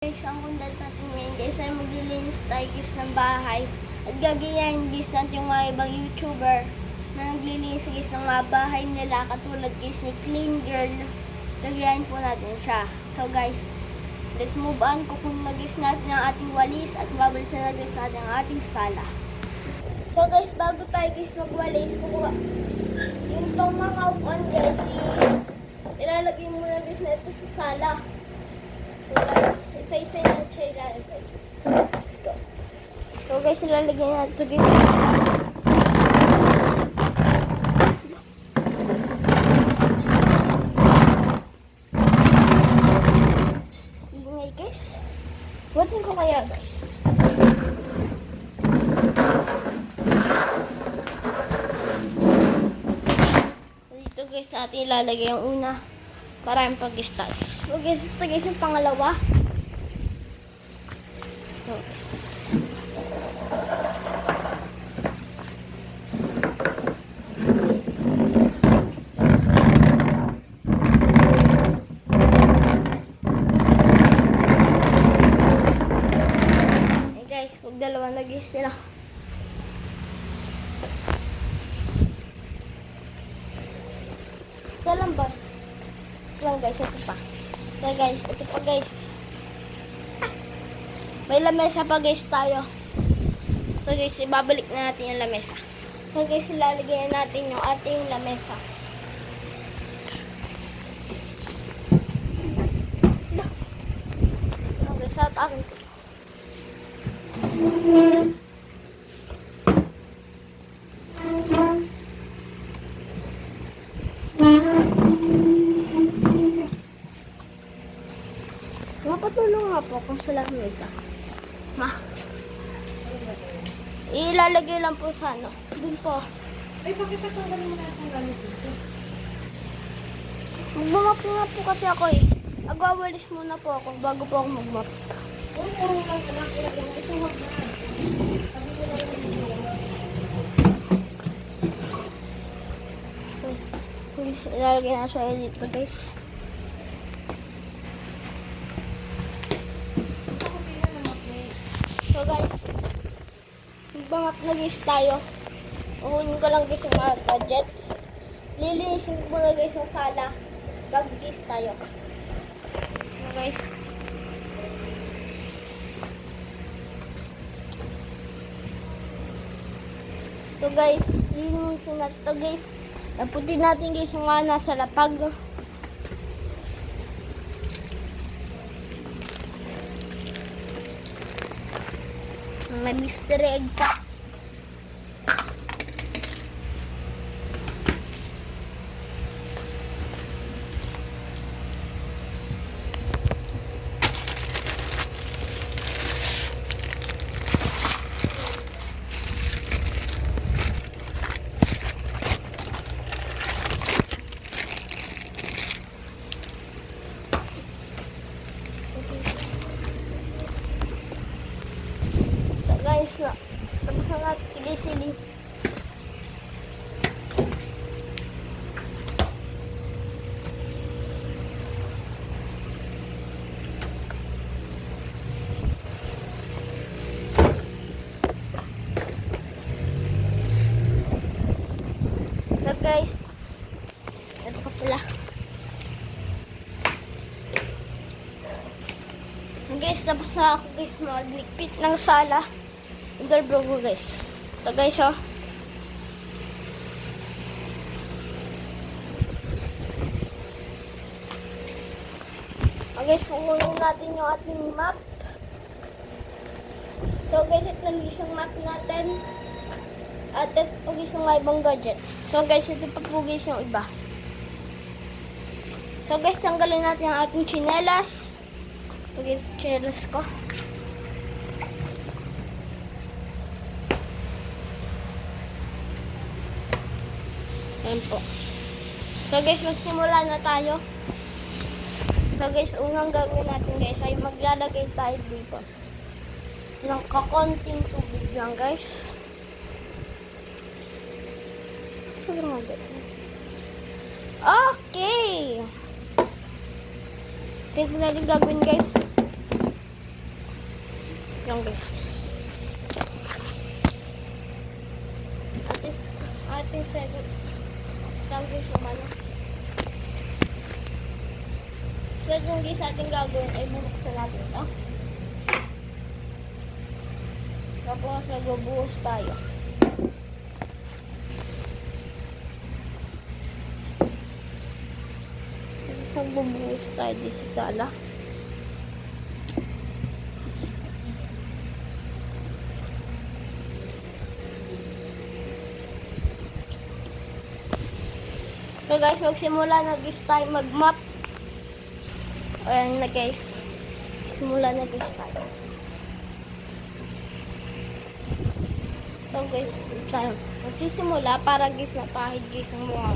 Guys, ang content natin ngayon guys ay maglilinis tayo guys ng bahay at gagayahin guys natin yung mga ibang YouTuber na naglilinis guys ng mga bahay nila katulad guys ni Clean Girl. Gagayahin po natin siya. So guys, let's move on. Kukunin guys natin ang ating walis at babalisan na guys natin ang ating sala. So guys, bago tayo guys magwalis, kukuha yung itong mga upuan guys, ilalagay muna guys na ito sa sala. So guys, isa-isa na siya ilalagay. Let's go. So guys, ilalagay natin ito dito. Ingay guys. Buhatin ko kaya guys. Dito guys, atin ilalagay yung una para yung pag-start. So guys, ito guys yung pangalawa. So guys. Hey guys, huwag dalawa na guys sila. Kailan ba? Lang guys, ito pa. Okay guys, ito pa guys. May lamesa pa guys tayo. So guys, ibabalik na natin yung lamesa. So guys, ilalagay natin yung ating lamesa. So guys, at akin ko. Mapatulong nga po kung sa lamesa. Ilalagay lang po sa ano. Doon po. Ay, bakit natanggal mo na itong gamit dito? Magmamap nga po kasi ako eh. Agwawalis muna po ako bago po ako magmap. Oo, oo lang anak. Ito wag na. Sabi ko lang Guys, ilalagay na siya dito guys. sa kusina na mag-play. So guys, magbamap na guys tayo. Uhunin ko lang guys yung mga gadgets. Lilinisin ko muna guys ang sala. Bago guys tayo. So guys. So guys, lilinisin natin ito guys. Taputin natin guys yung mga nasa lapag. May mystery egg pa. So guys, tapos na natin guys sili. So guys, ito pa pala. Guys, tapos na ako guys maglikpit ng sala. Interview ko guys. So guys, oh. So guys, kukunin natin yung ating map. So guys, ito lang guys yung map natin. At ito po guys yung mga ibang gadget. So guys, ito pa po guys yung iba. So guys, tanggalin natin ang ating chinelas. Ito guys, chinelas ko. Ayan po. So guys, magsimula na tayo. So guys, unang gagawin natin guys ay maglalagay tayo dito ng kakonting tubig lang guys. So, okay. Ito na din gagawin guys. lang guys. Ating second lang guys umano. So yung guys ating gagawin ay bubuksan natin ito. Tapos nagbubuhos tayo. Nagbubuhos tayo dito sa sala. So guys, magsimula na guys tayo mag-map. Ayan na guys. Simula na guys tayo. So guys, tayo magsisimula para guys napahid guys ang mukha.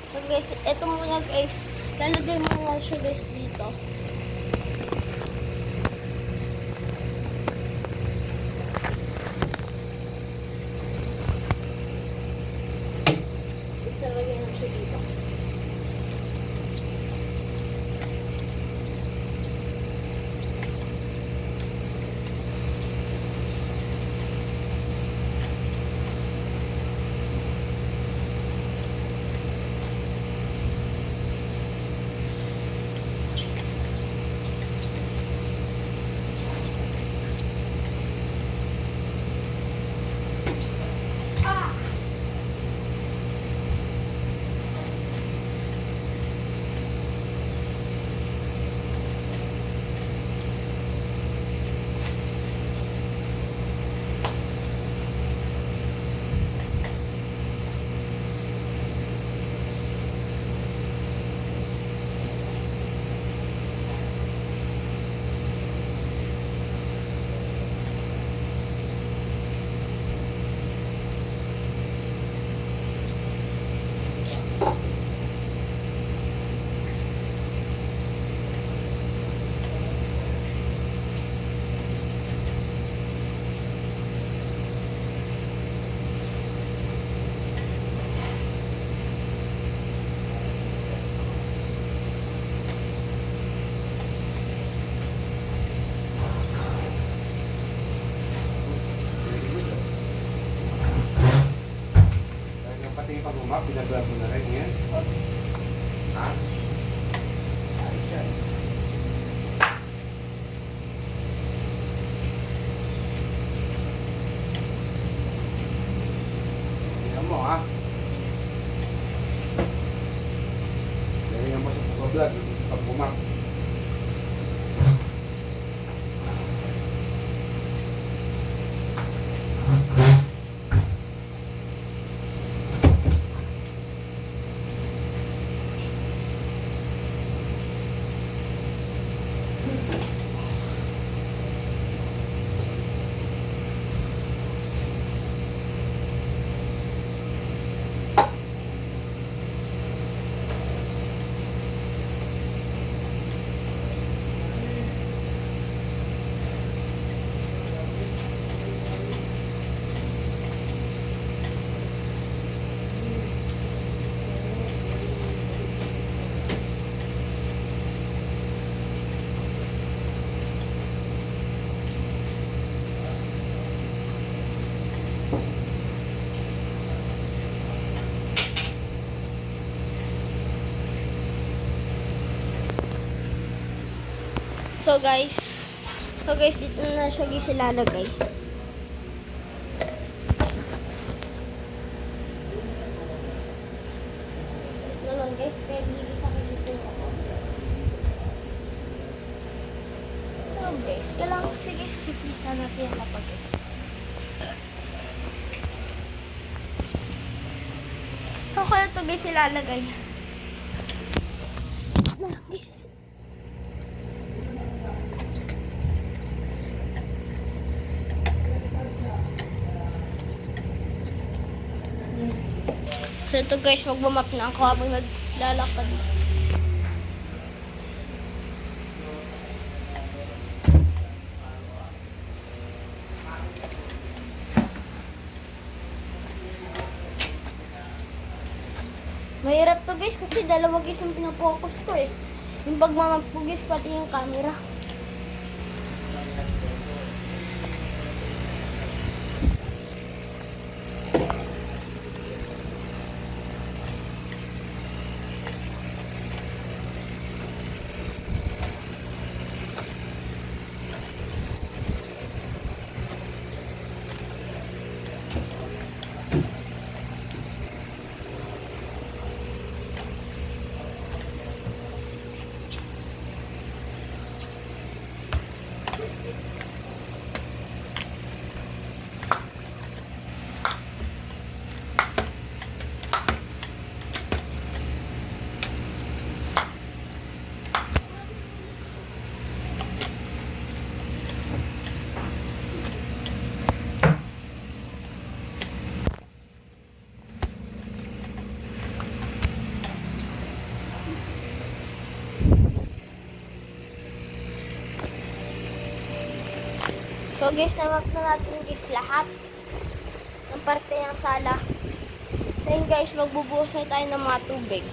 So guys, eto muna guys. Lalagay muna siya guys dito. Lagay na siya dito. Pati yung pag-umap, pinag-grab mo na rin yan. Ha? Ayos yan. Tingnan mo ha. Tingnan mo sa pag-vlog, sa pag-umap. So guys, dito na siya guys ilalagay. Dito naman guys, kaya hindi sa akin dito yung ako. So guys, kailangan kasi guys, kikita natin yung kapag ito. So kaya ito guys ilalagay. Na guys. So ito guys, magbumap na ako habang naglalakad. Mahirap to guys kasi dalawa guys yung pinapokus ko eh. Yung pagmamapugis pati yung camera. So guys, nawag na natin guys lahat ng parte ng sala. Ngayon guys, magbubuhos na tayo ng mga tubig.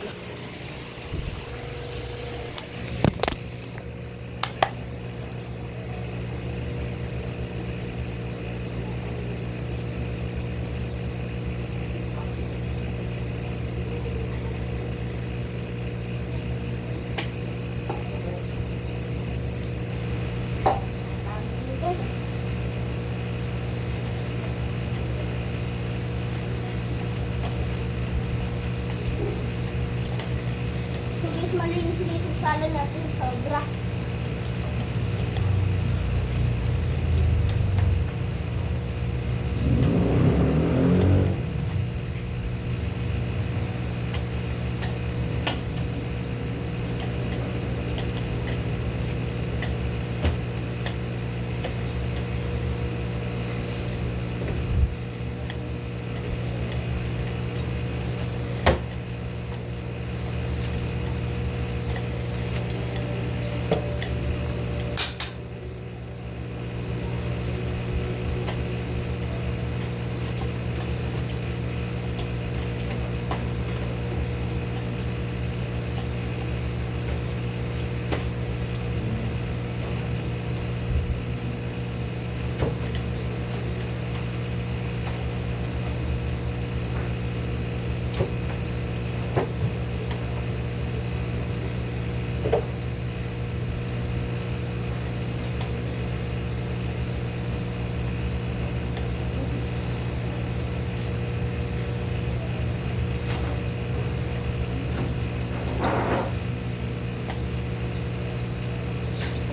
Guys, so guys, malinis guys sa sala natin sobra.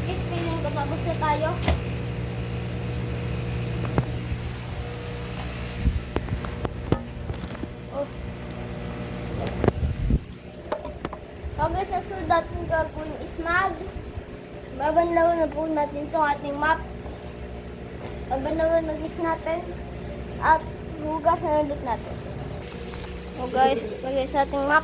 Guys, feeling ko tapos na tayo. Oh. So guys, sa sudat ng gagawin is babanlaw na po natin itong ating map. Babanlaw na guys natin. At hugas na ulit natin. So guys, lagay sa ating map.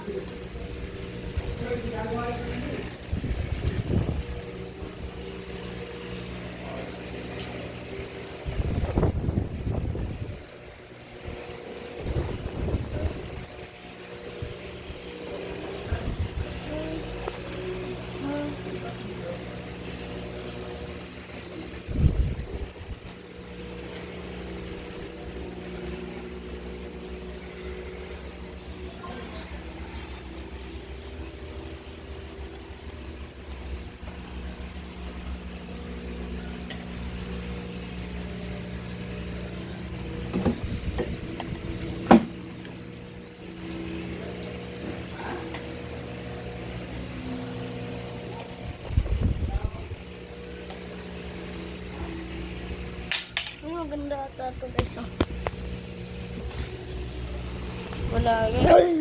Maganda ata ito guys. Oh. Wala guys.